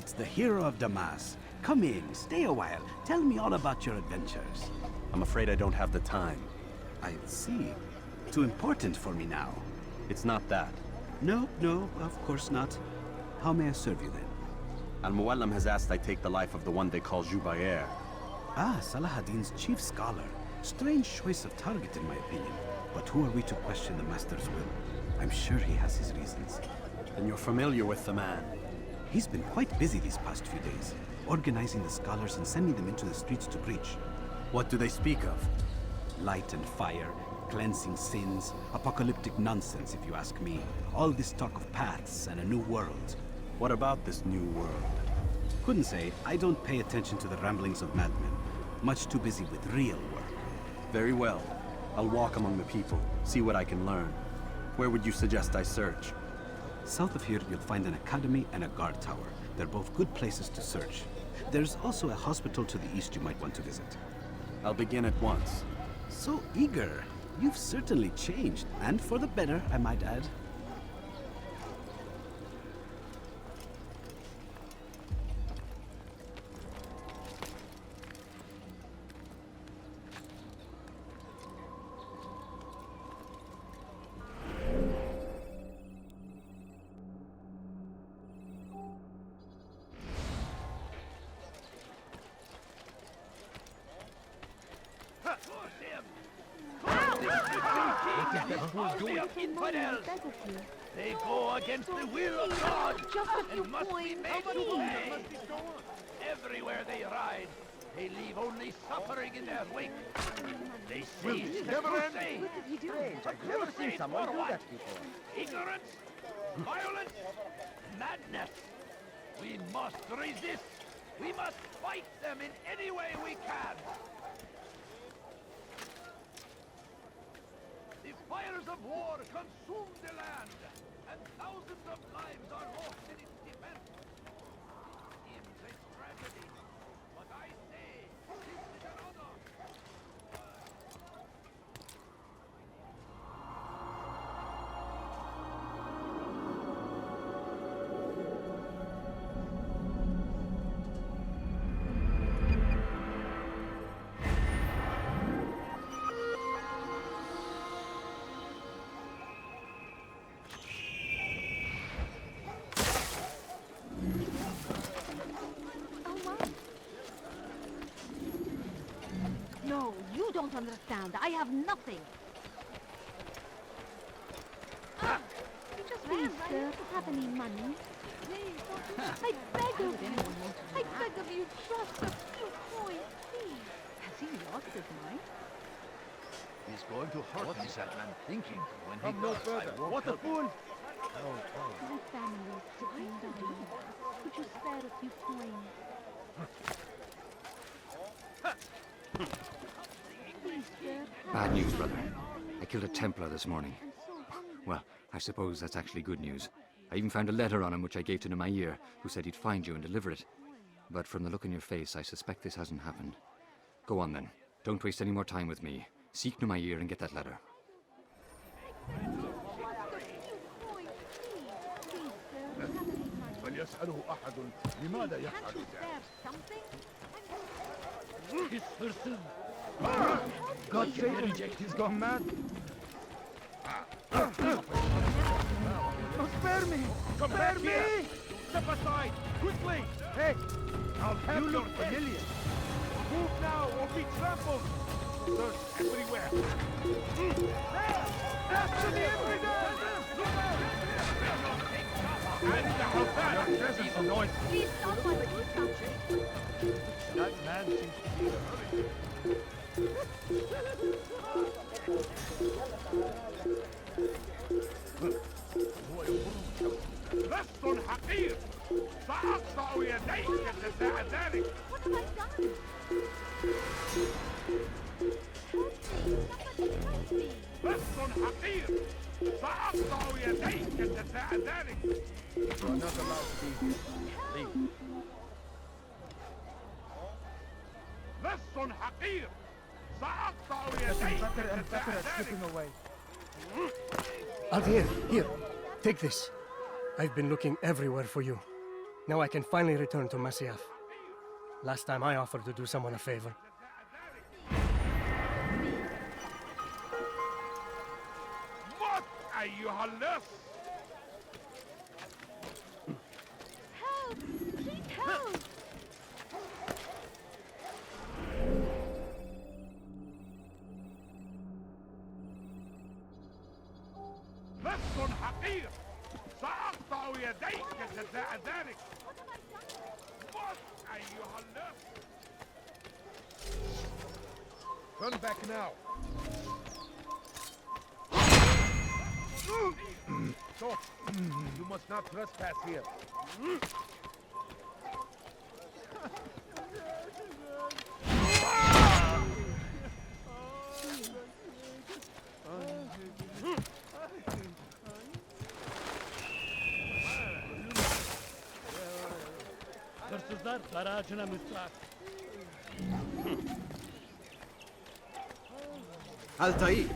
It's the hero of Damas. Come in, stay a while. Tell me all about your adventures. I'm afraid I don't have the time. I see. Too important for me now. It's not that. No, of course not. How may I serve you then? Al-Muallim has asked I take the life of the one they call Jubair. Ah, Salahadin's chief scholar. Strange choice of target in my opinion. But who are we to question the master's will? I'm sure he has his reasons. Then you're familiar with the man. He's been quite busy these past few days, organizing the scholars and sending them into the streets to preach. What do they speak of? Light and fire, cleansing sins, apocalyptic nonsense if you ask me. All this talk of paths and a new world. What about this new world? Couldn't say. I don't pay attention to the ramblings of madmen. Much too busy with real work. Very well. I'll walk among the people, see what I can learn. Where would you suggest I search? South of here, you'll find an academy and a guard tower. They're both good places to search. There's also a hospital to the east you might want to visit. I'll begin at once. So eager. You've certainly changed, and for the better, I might add. They go against the will of God and must be made to pay. Everywhere they ride, they leave only suffering in their wake. They seize the crusade. I've never seen someone do that before. Ignorance, violence, madness. We must resist. We must fight them in any way we can. The fires of war consume the land, and thousands of lives are lost in its defense. It seems a tragedy, but I say this is an honor. No, you don't understand. I have nothing. Please, sir, have any money? I beg of you. I beg of you, just a few coins, please. Has he lost his mind? He's going to hurt what is that man thinking when he Come no does? further. What a fool! My family is sick and dying. Could you spare a few coins? Please, sir. Bad news, brother. I killed a Templar this morning. Well, I suppose that's actually good news. I even found a letter on him which I gave to Jubair, who said he'd find you and deliver it. But from the look on your face, I suspect this hasn't happened. Go on then. Don't waste any more time with me. Seek Jubair and get that letter. فليسأله أحد لماذا يفعل ذلك؟ His person. God save him! He's gone mad! Oh, spare me! Spare me! Step aside, quickly! Hey! I'll have you look familiar! Move now or be trampled! Search everywhere! After the everyday! And the house! Your presence annoys me. Please stop on the country. That man seems to be in a hurry. لست حقير سأقطع يديك جزاء ذلك. What have I done? Help me! لست حقير سأقطع يديك جزاء ذلك. You are not allowed to be here. Leave. لست حقير سأقطع يديك Better and better جزاء at slipping ذلك. away. Altair, here. Take this. I've been looking everywhere for you. Now I can finally return to Masyaf. Last time I offered to do someone a favor. What أيها اللص؟ Help! Please help! لص حقير سأقطع يديك جزاء ذلك. What أيها اللص؟ Turn back now. Stop. You must not trespass here. Hırsızlar garajına müstahak. Altair,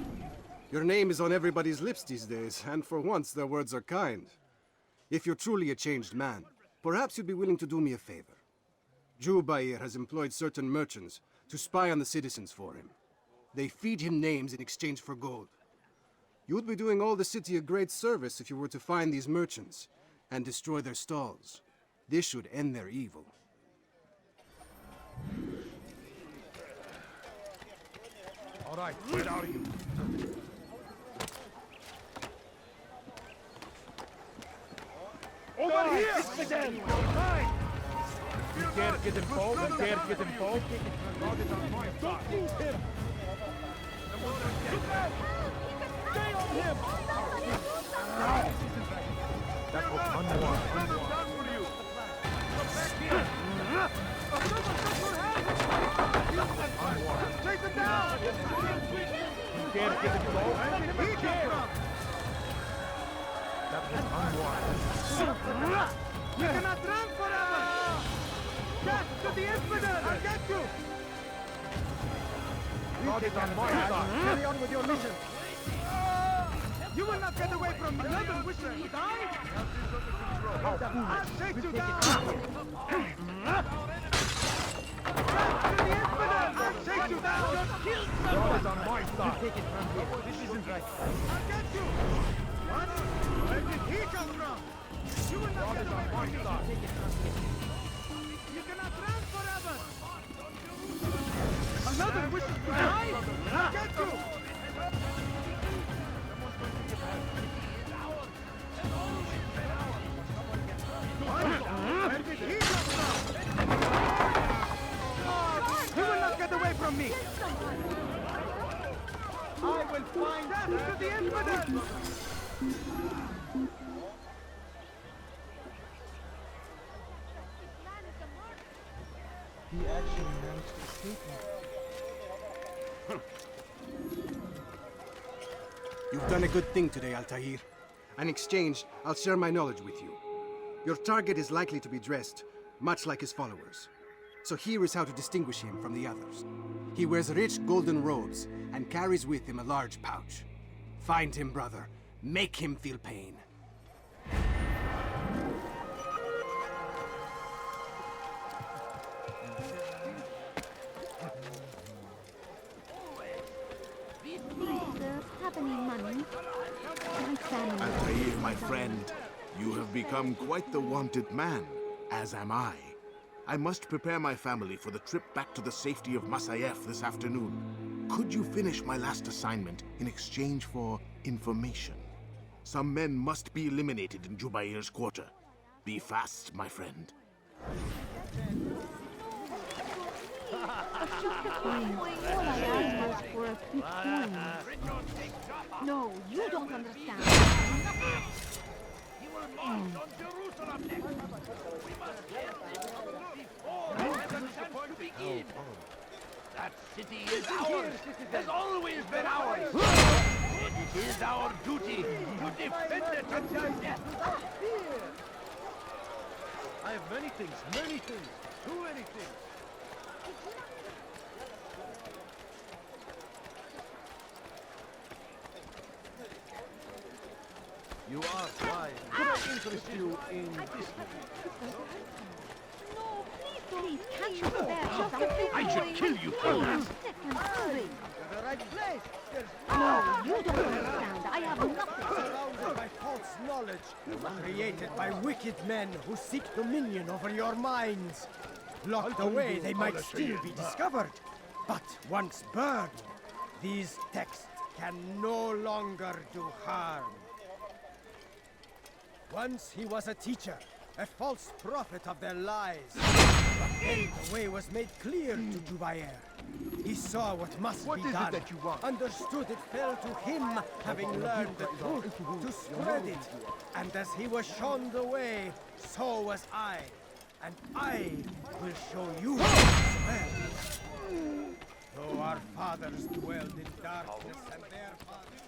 your name is on everybody's lips these days, and for once their words are kind. If you're truly a changed man, perhaps you'd be willing to do me a favor. Jubair has employed certain merchants to spy on the citizens for him. They feed him names in exchange for gold. You'd be doing all the city a great service if you were to find these merchants and destroy their stalls. This should end their evil. All right, where are you? Over here! It's them! You dare get involved? You dare get involved? God is on my side. Don't lose him! Stay on him! That was unwarranted. For you. Come back here! Chase him down! You dare get involved? Be careful! That was unwarranted. You cannot run forever! Get to the infidel! I'll get you! God is on my side. Carry on with your mission. You will not get away from me. Nothing wishing to die. I'll take you down. To the infidel! I'll take you down. God is on my side. You take it from here. This isn't right. I'll get you. What? Where did he come from? You will not get away from me. You cannot run forever. Another wishes to die. I'll get you. Where did he come from? You will not get away from me. I will find death to the infidel. He actually managed to escape me. You've done a good thing today, Altair. In exchange, I'll share my knowledge with you. Your target is likely to be dressed, much like his followers. So here is how to distinguish him from the others. He wears rich golden robes and carries with him a large pouch. Find him, brother. Make him feel pain. Have any money? My family. Altair, my friend, you have become quite the wanted man, as am I. I must prepare my family for the trip back to the safety of Masyaf this afternoon. Could you finish my last assignment in exchange for information? Some men must be eliminated in Jubair's quarter. Be fast, my friend. All I asked was for a few coins. No, you don't understand. He will march on Jerusalem next. We must get this before he has a chance to begin. That city is ours. Has always been ours. It is our duty to defend it until death. I have many things, too many things. You are wise. interest you in this? No, please, can't you spare something? I should kill you for that. Sick and hungry. The right place. There's No, you don't understand. I have nothing. Surrounded by false knowledge, created by wicked men who seek dominion over your minds. Locked away, they might still be discovered. But once burned, these texts can no longer do harm. Once he was a teacher, a false prophet of their lies. But then the way was made clear to Jubair. He saw what must be done. that you want? Understood it fell to him, having learned the truth, to spread it. And as he was shown the way, so was I. And I will show you as well. Though our fathers dwelled in darkness and their fathers...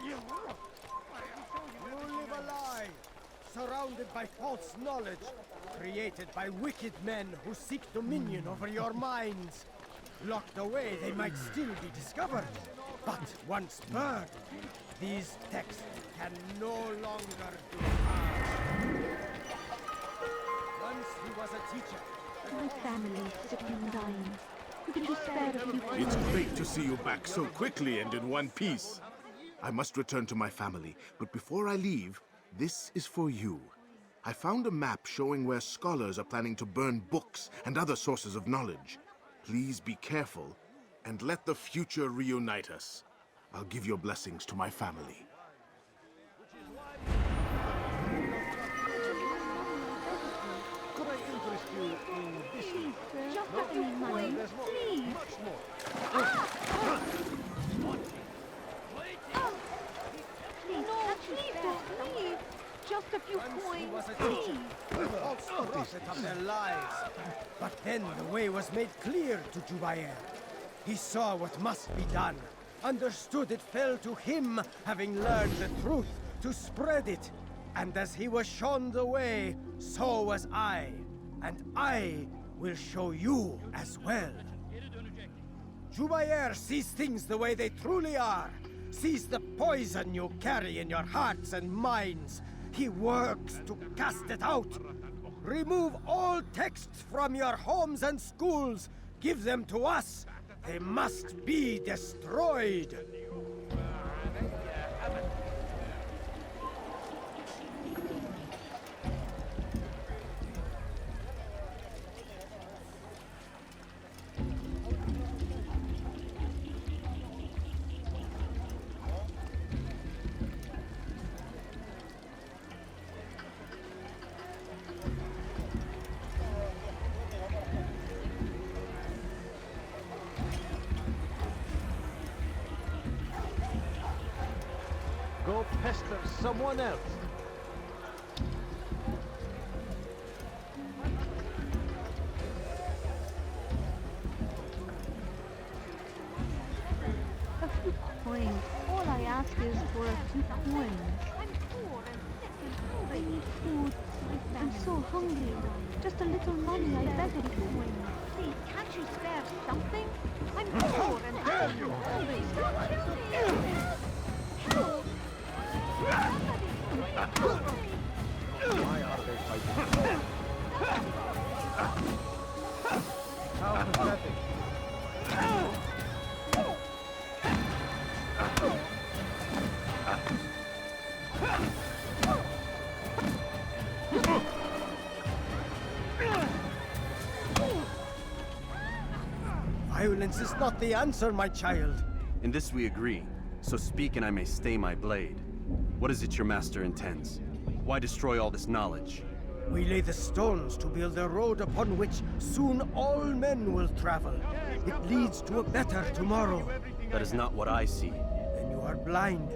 You live a lie, surrounded by false knowledge, created by wicked men who seek dominion over your minds. Locked away, they might still be discovered. But once burned, these texts can no longer do harm. Once he was a teacher. My family sick and dying. Could you spare a few It's great to see you back so quickly and in one piece. I must return to my family, but before I leave, this is for you. I found a map showing where scholars are planning to burn books and other sources of knowledge. Please be careful, and let the future reunite us. I'll give your blessings to my family. Could I interest you in this? Please, sir. Just a few coins, There's more. please. Much more. No, please don't leave. Just a few Once he coins, was a please. teacher, a false prophet of their lives. But then the way was made clear to Jubair. He saw what must be done, understood it fell to him, having learned the truth, to spread it. And as he was shown the way, so was I. And I will show you as well. Jubair sees things the way they truly are, sees the poison you carry in your hearts and minds. He works to cast it out. Remove all texts from your homes and schools. Give them to us. They must be destroyed. Go pester someone else. A few coins. All I ask is for a few coins. I'm poor and sick and hungry. I need food. I'm so hungry. Just a little money, I beg of you. Please, can't you spare something? I'm poor and hungry. Stop killing me! Help! Why are they fighting? How pathetic. Violence is not the answer, my child. In this we agree, so speak and I may stay my blade. What is it your master intends? Why destroy all this knowledge? We lay the stones to build a road upon which soon all men will travel. It leads to a better tomorrow. That is not what I see. Then you are blind.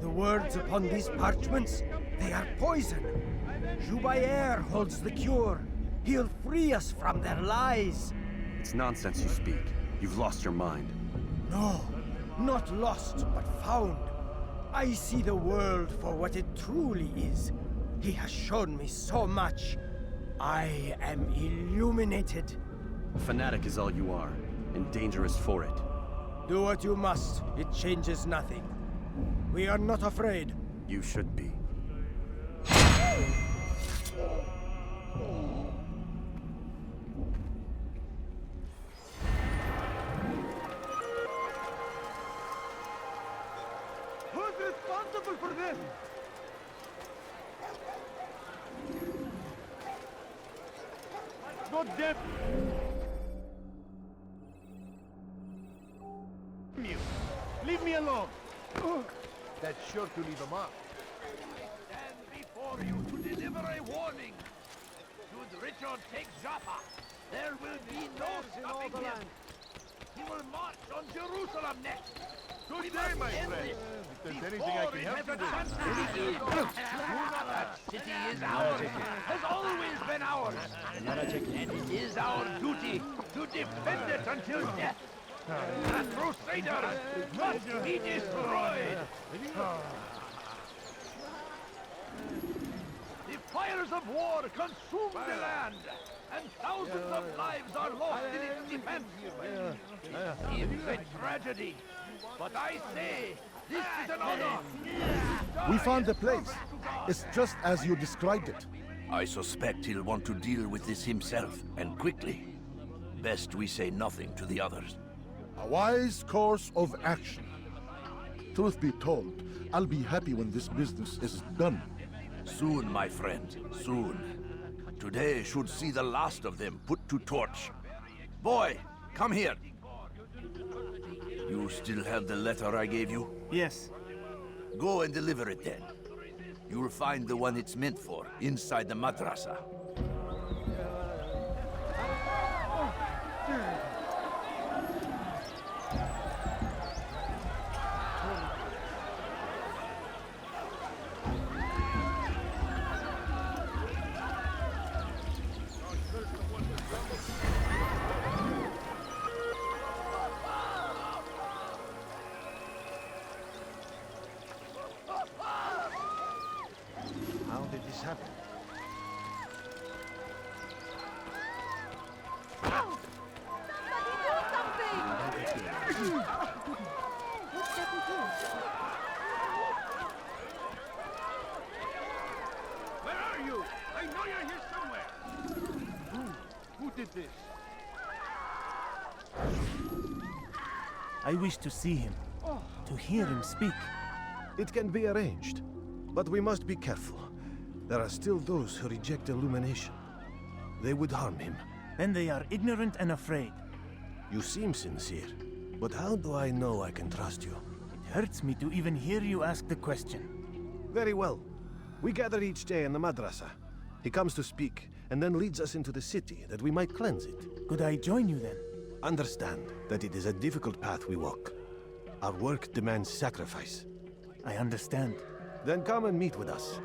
The words upon these parchments, they are poison. Jubair holds the cure. He'll free us from their lies. It's nonsense you speak. You've lost your mind. No, not lost, but found. I see the world for what it truly is. He has shown me so much. I am illuminated. A fanatic is all you are, and dangerous for it. Do what you must. It changes nothing. We are not afraid. You should be. Who's responsible for this? God damn you! Leave me alone! That's sure to leave him up. Stand before you to deliver a warning. Should Richard take Jaffa, there will be no stopping him. He will march on Jerusalem next. Good day, my friend. If there's anything I can help you with. That city is ours, has always been ours. And it is our duty to defend it until death. The Crusaders must be destroyed. The fires of war consume the land, and thousands of lives are lost in its defense. It seems a tragedy, but I say this is an honor. We found the place. It's just as you described it. I suspect he'll want to deal with this himself, and quickly. Best we say nothing to the others. A wise course of action. Truth be told, I'll be happy when this business is done. Soon, my friend, soon. Today should see the last of them put to torch. Boy, come here. You still have the letter I gave you? Yes. Go and deliver it then. You'll find the one it's meant for inside the madrasa. How did this happen? Where are you? I know you're here somewhere. Who did this? I wish to see him, to hear him speak. It can be arranged, but we must be careful. There are still those who reject illumination. They would harm him. Then they are ignorant and afraid. You seem sincere, but how do I know I can trust you? It hurts me to even hear you ask the question. Very well. We gather each day in the madrasa. He comes to speak, and then leads us into the city, that we might cleanse it. Could I join you then? Understand that it is a difficult path we walk. Our work demands sacrifice. I understand. Then come and meet with us.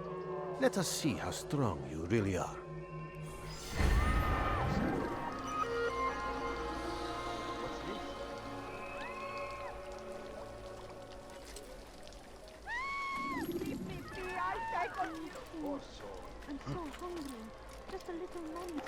Let us see how strong you really are. I'm so hungry. Just a little money.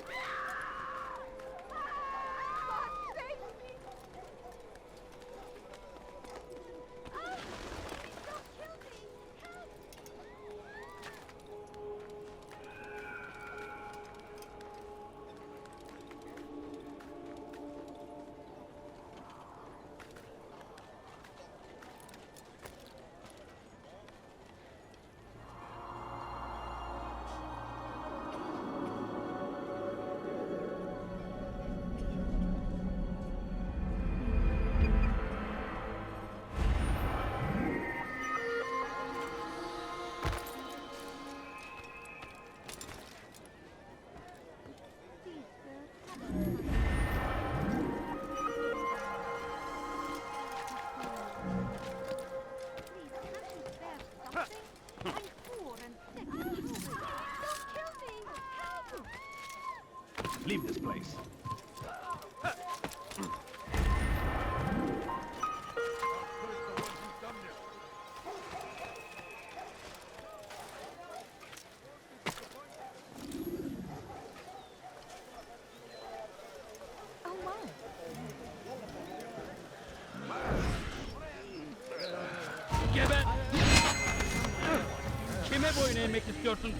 Leave this place. Kime boyun eğmek istiyorsun?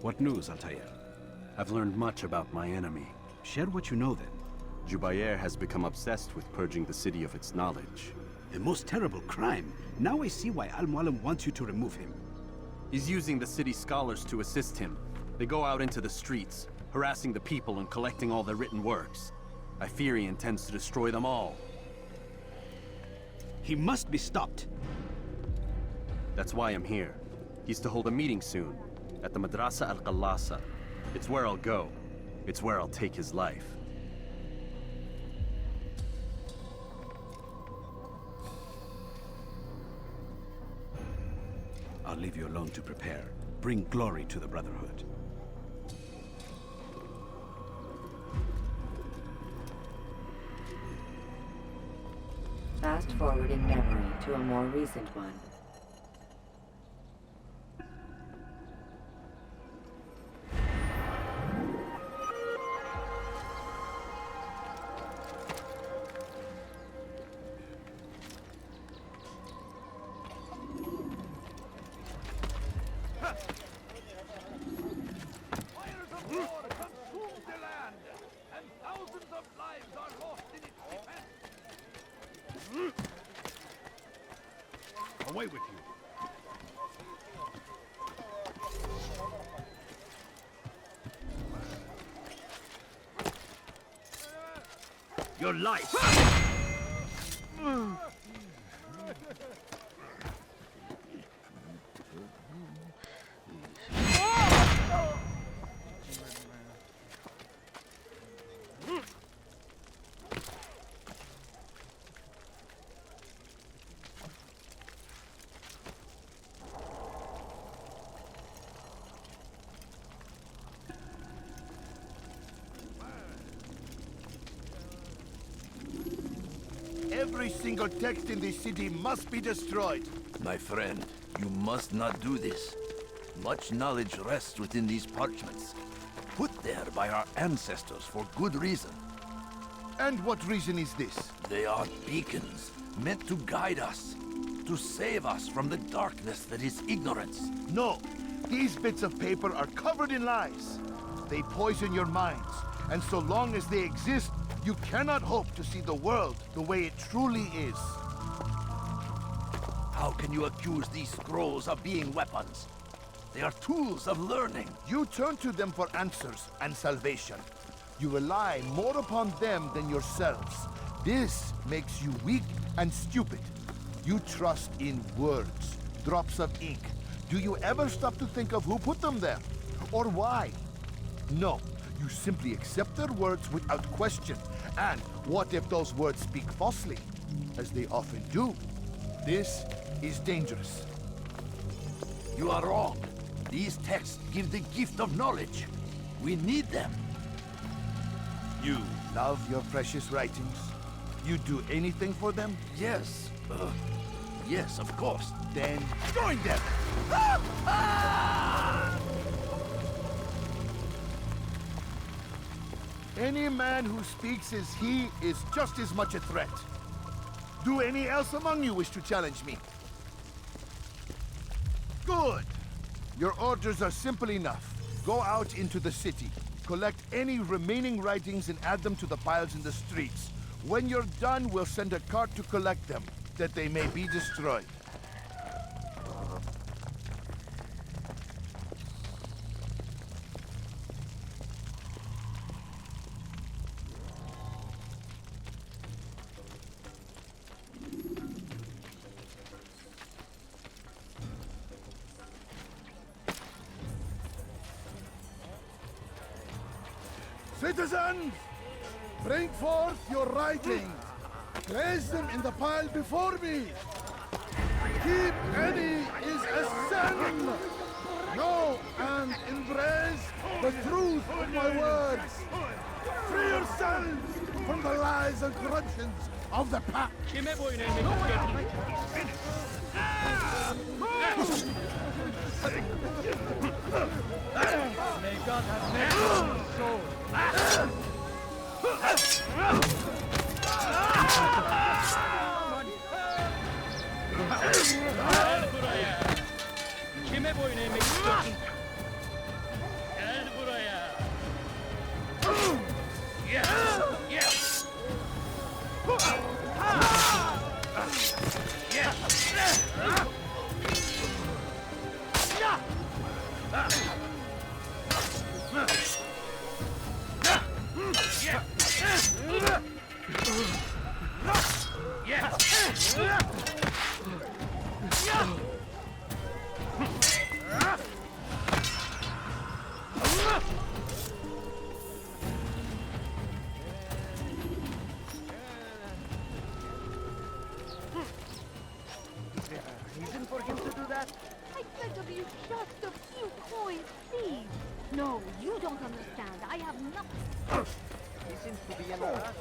What news, Altair? I've learned much about my enemy. Share what you know then. Jubair has become obsessed with purging the city of its knowledge. The most terrible crime. Now I see why Al-Mualim wants you to remove him. He's using the city scholars to assist him. They go out into the streets, harassing the people and collecting all their written works. I fear he intends to destroy them all. He must be stopped. That's why I'm here. He's to hold a meeting soon, at the Madrasa Al-Qallasa. It's where I'll go. It's where I'll take his life. I'll leave you alone to prepare. Bring glory to the Brotherhood. Fast-forwarding memory to a more recent one. Away with you. Your life. Every single text in this city must be destroyed. My friend, you must not do this. Much knowledge rests within these parchments, put there by our ancestors for good reason. And what reason is this? They are beacons, meant to guide us, to save us from the darkness that is ignorance. No, these bits of paper are covered in lies. They poison your minds, and so long as they exist, you cannot hope to see the world the way it truly is. How can you accuse these scrolls of being weapons? They are tools of learning. You turn to them for answers and salvation. You rely more upon them than yourselves. This makes you weak and stupid. You trust in words, drops of ink. Do you ever stop to think of who put them there? Or why? No. You simply accept their words without question. And what if those words speak falsely? As they often do. This is dangerous. You are wrong. These texts give the gift of knowledge. We need them. You love your precious writings? You do anything for them? Yes. Yes, of course. Then join them! Any man who speaks as he is just as much a threat. Do any else among you wish to challenge me? Good! Your orders are simple enough. Go out into the city, collect any remaining writings and add them to the piles in the streets. When you're done, we'll send a cart to collect them, that they may be destroyed. Citizens, Bring forth your writing. Place them in the pile before me. Keep any is a sin. Know and embrace the truth of my words. Free yourselves from the lies and corruptions of the pack. Kime boyun eğmek istiyorsun? May God have mercy on your soul. Gel buraya. Kime boyun eğmek istiyorsun? Gel buraya. Yes, yes. Reason for him to do that? I beg of you, just a few coins, please. No, you don't understand. I have nothing. He seems to be in a rush.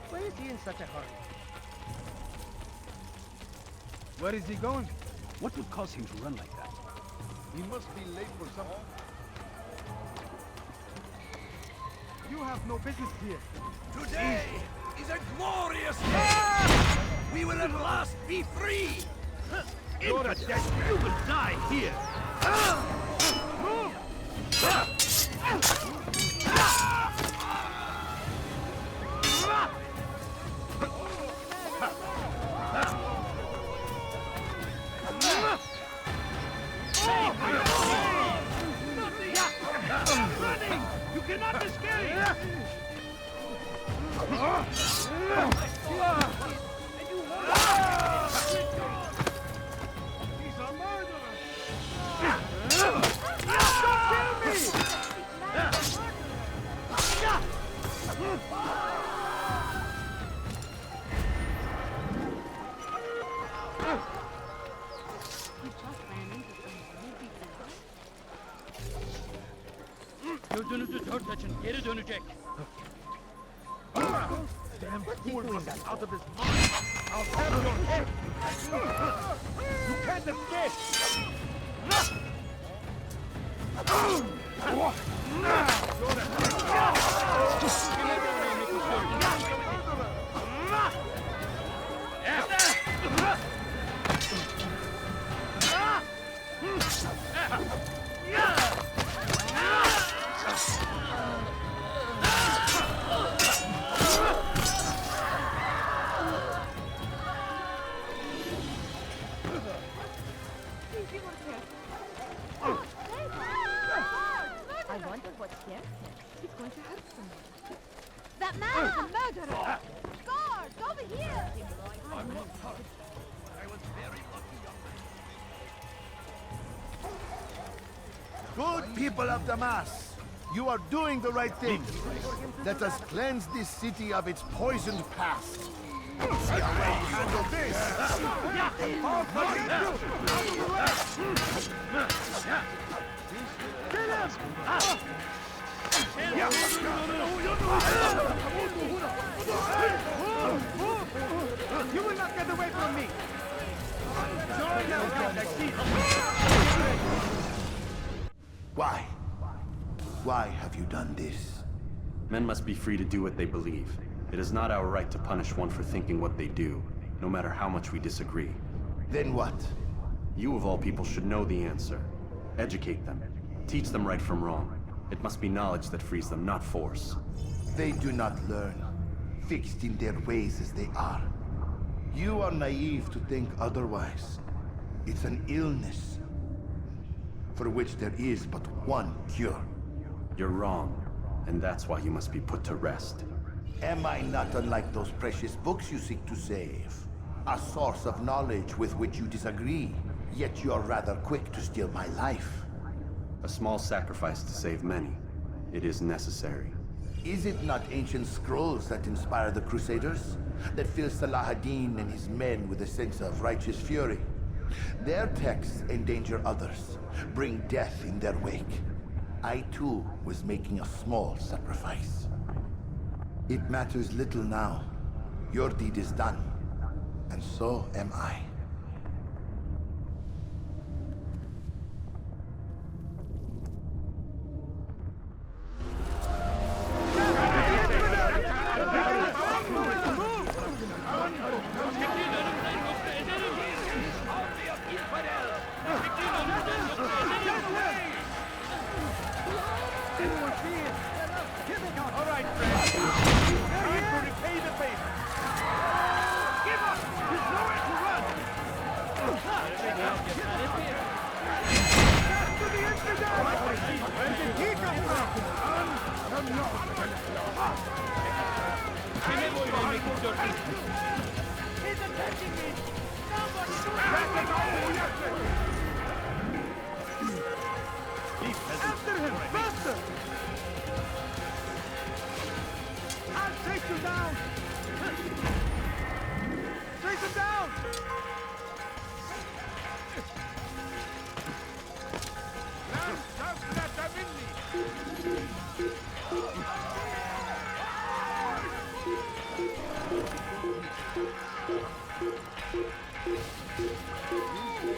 Why is he in such a hurry? Where is he going? What would cause him to run like that? He must be late for something. You have no business here. Today is a glorious day! We will at last be free! You're a dead. You will die here. Running! You cannot escape! He's a murderer! Gözünüzü dört açın, geri dönecek. Damn fool must be out of his mind! I'll have your head! You can't escape! I wonder what scared him. He's going to hurt someone. That man is a murderer! Guards, over here! Good people of Damas, you are doing the right thing. Let us cleanse this city of its poisoned past. See how well you handle this! You will not get away from me! Why? Why have you done this? Men must be free to do what they believe. It is not our right to punish one for thinking what they do, no matter how much we disagree. Then what? You of all people should know the answer. Educate them. Teach them right from wrong. It must be knowledge that frees them, not force. They do not learn, fixed in their ways as they are. You are naive to think otherwise. It's an illness, for which there is but one cure. You're wrong, and that's why you must be put to rest. Am I not unlike those precious books you seek to save? A source of knowledge with which you disagree, yet you are rather quick to steal my life. A small sacrifice to save many. It is necessary. Is it not ancient scrolls that inspire the Crusaders? That fill Salah ad-Din and his men with a sense of righteous fury? Their texts endanger others, bring death in their wake. I too was making a small sacrifice. It matters little now. Your deed is done, and so am I.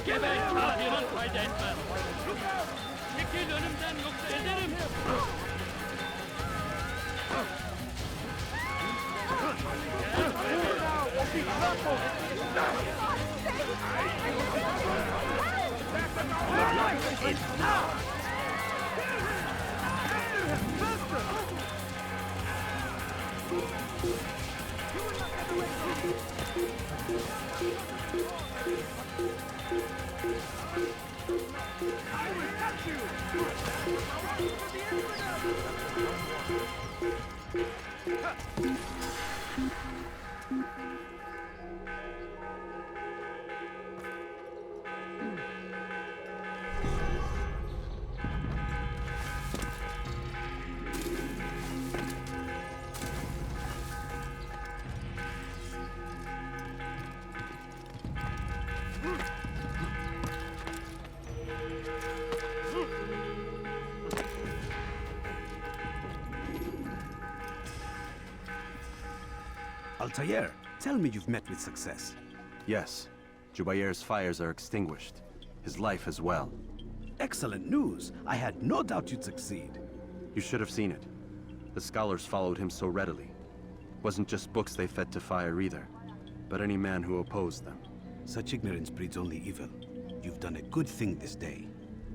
Geber kafirin fayda etmez. Çekil önümden yoksa ederim. Altair, tell me you've met with success. Yes. Jubair's fires are extinguished. His life as well. Excellent news. I had no doubt you'd succeed. You should have seen it. The scholars followed him so readily. Wasn't just books they fed to fire either, but any man who opposed them. Such ignorance breeds only evil. You've done a good thing this day.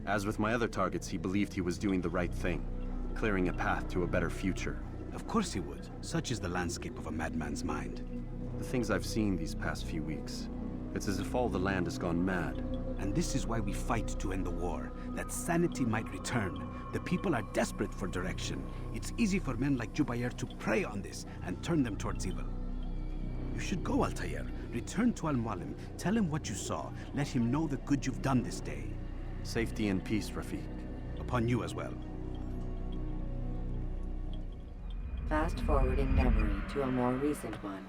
As with my other targets, he believed he was doing the right thing, clearing a path to a better future. Of course he would. Such is the landscape of a madman's mind. The things I've seen these past few weeks, it's as if all the land has gone mad. And this is why we fight to end the war, that sanity might return. The people are desperate for direction. It's easy for men like Jubair to prey on this and turn them towards evil. You should go, Altair. Return to Al-Mualim. Tell him what you saw. Let him know the good you've done this day. Safety and peace, Rafiq. Upon you as well. Fast-forwarding memory to a more recent one.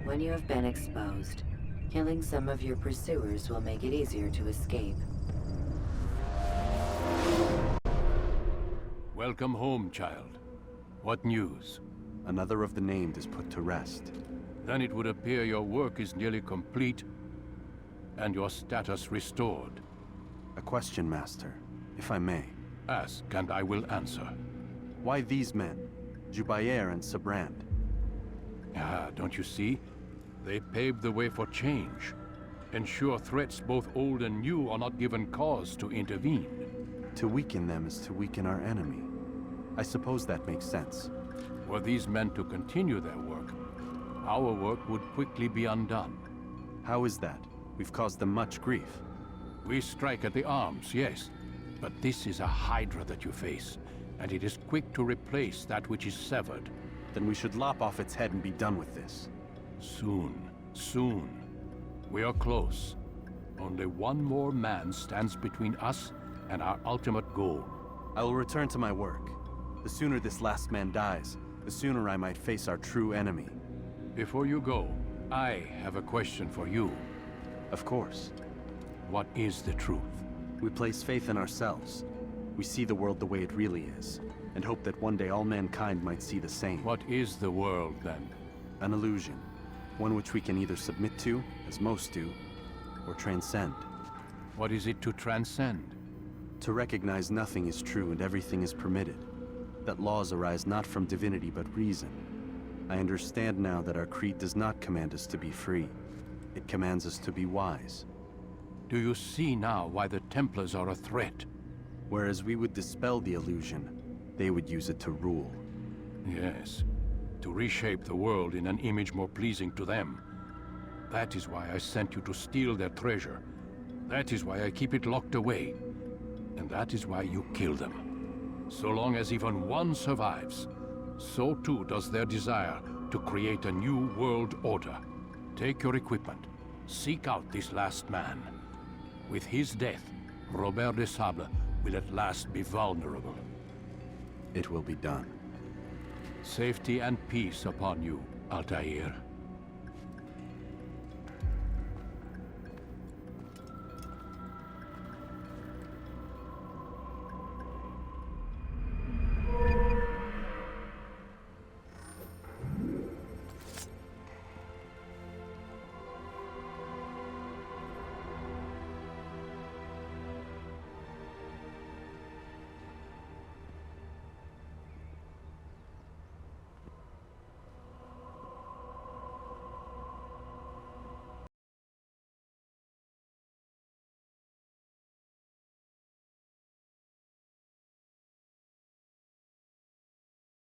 When you have been exposed, killing some of your pursuers will make it easier to escape. Welcome home, child. What news? Another of the named is put to rest. Then it would appear your work is nearly complete, and your status restored. A question, Master, if I may. Ask, and I will answer. Why these men? Jubair and Sabrand? Ah, don't you see? They paved the way for change. Ensure threats both old and new are not given cause to intervene. To weaken them is to weaken our enemy. I suppose that makes sense. Were these men to continue their work, our work would quickly be undone. How is that? We've caused them much grief. We strike at the arms, yes. But this is a hydra that you face. and it is quick to replace that which is severed. Then we should lop off its head and be done with this. Soon, soon. We are close. Only one more man stands between us and our ultimate goal. I will return to my work. The sooner this last man dies, the sooner I might face our true enemy. Before you go, I have a question for you. Of course. What is the truth? We place faith in ourselves. We see the world the way it really is, and hope that one day all mankind might see the same. What is the world, then? An illusion. One which we can either submit to, as most do, or transcend. What is it to transcend? To recognize nothing is true and everything is permitted. That laws arise not from divinity but reason. I understand now that our creed does not command us to be free. It commands us to be wise. Do you see now why the Templars are a threat? Whereas we would dispel the illusion, they would use it to rule. Yes, to reshape the world in an image more pleasing to them. That is why I sent you to steal their treasure. That is why I keep it locked away. And that is why you kill them. So long as even one survives, so too does their desire to create a new world order. Take your equipment. Seek out this last man. With his death, Robert de Sable will at last be vulnerable. It will be done. Safety and peace upon you, Altair.